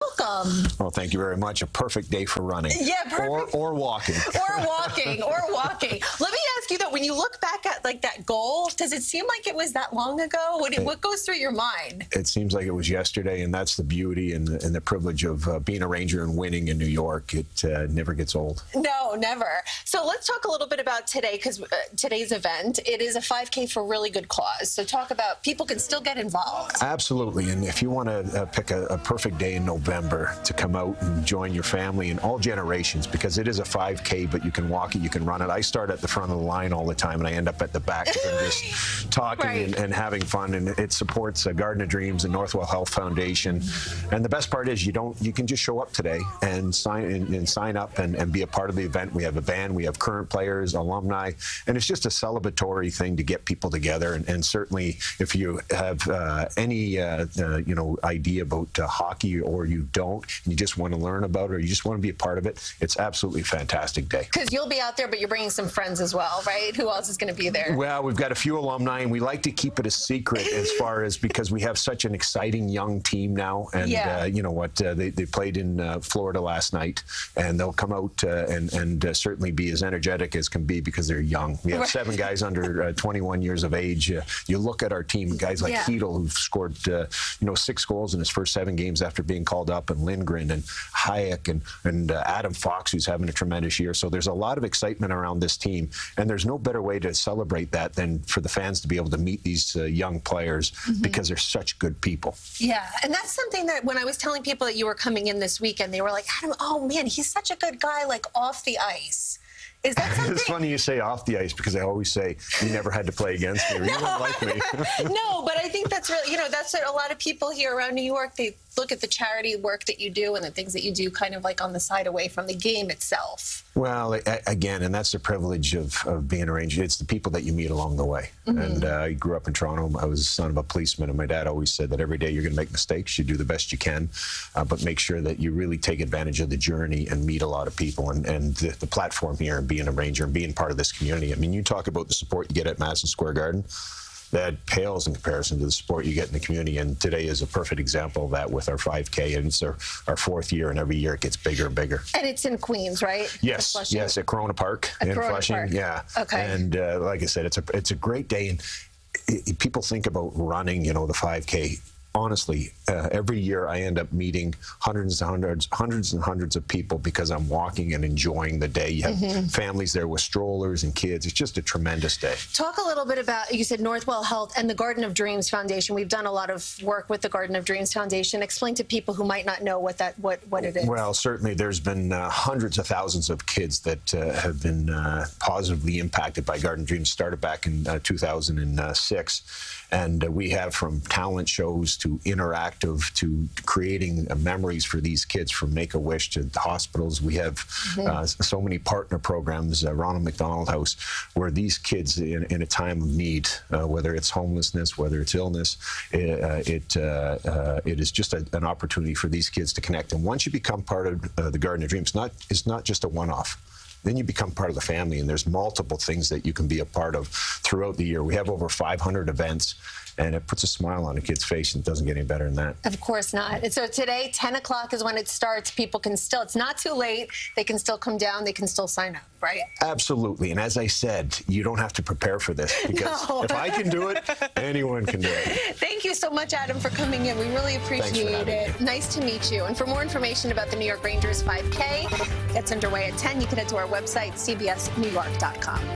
Welcome. Well, thank you very much. A perfect day for running. Yeah, perfect. Or walking. Or walking. Let me ask you though, when you look back at like that goal, does it seem like it was that long ago? What goes through your mind? It seems like it was yesterday, and that's the beauty and the privilege of being a Ranger and winning in New York. It never gets old. No, never. So let's talk a little bit about today, because today's event, it is a 5K for a really good cause. So talk about people can still get involved. Absolutely. And if you want to pick a perfect day in November to come out and join your family and all generations, because it is a 5K, but you can walk it, you can run it. I start at the front of the line all the time, and I end up at the back because I'm just talking Right. and having fun. And it supports Garden of Dreams and Northwell Health Foundation. And the best part is you can just show up today and sign up and be a part of the event. We have a band, we have current players, alumni, and it's just a celebratory thing to get people together. And certainly, if you have any idea about hockey, or you don't, and you just want to learn about it, or you just want to be a part of it, it's absolutely a fantastic day. Because you'll be out there, but you're bringing some friends as well, right? Who else is going to be there? Well, we've got a few alumni, and we like to keep it a secret as far as, because we have such an exciting young team now. And you know what, they played in Florida last night, and they'll come out and certainly be as energetic as can be, because they're young. We have 7 guys under 21 years of age. You look at our team, guys like Hedel, who've scored 6 goals in his first 7 games after being called up, and Lindgren and Hayek and Adam Fox, who's having a tremendous year. So there's a lot of excitement around this team, and there's no better way to celebrate that than for the fans to be able to meet these young players, because they're such good people. Yeah, and that's something that when I was telling people that you were coming in this weekend, they were like, Adam, oh man, he's such a good guy, like off the ice. Is that something? It's funny you say off the ice, because I always say you never had to play against me, or you wouldn't like me. No, but I think that's really, that's what a lot of people here around New York, they look at the charity work that you do and the things that you do kind of like on the side away from the game itself. Well, again, and that's the privilege of being a Ranger. It's the people that you meet along the way. And I grew up in Toronto. I was the son of a policeman, and my dad always said that every day you're going to make mistakes. You do the best you can, but make sure that you really take advantage of the journey and meet a lot of people. And the platform here, and being a Ranger and being part of this community. I mean, you talk about the support you get at Madison Square Garden. That pales in comparison to the support you get in the community. And today is a perfect example of that with our 5K. And it's our 4th year, and every year it gets bigger and bigger. And it's in Queens, right? Yes, yes, at Corona Park in Flushing. Park. Yeah. Okay. And like I said, it's a great day. And people think about running, the 5K. Honestly, every year I end up meeting hundreds and hundreds of people, because I'm walking and enjoying the day. You have families there with strollers and kids. It's just a tremendous day. Talk a little bit about, you said Northwell Health and the Garden of Dreams Foundation. We've done a lot of work with the Garden of Dreams Foundation. Explain to people who might not know what it is. Well, certainly there's been hundreds of thousands of kids that have been positively impacted by Garden of Dreams. Started back in 2006. And we have, from talent shows to interactive to creating memories for these kids, from Make-A-Wish to hospitals. We have so many partner programs, Ronald McDonald House, where these kids in a time of need, whether it's homelessness, whether it's illness, it is just an opportunity for these kids to connect. And once you become part of the Garden of Dreams, it's not just a one-off. Then you become part of the family, and there's multiple things that you can be a part of throughout the year. We have over 500 events, and it puts a smile on a kid's face, and it doesn't get any better than that. Of course not. And so today, 10 o'clock is when it starts. People can still, it's not too late. They can still come down. They can still sign up, right? Absolutely. And as I said, you don't have to prepare for this, because if I can do it, anyone can do it. Thank you so much, Adam, for coming in. We really appreciate it. Nice to meet you. And for more information about the New York Rangers 5K, gets underway at 10. You can head to our website, cbsnewyork.com.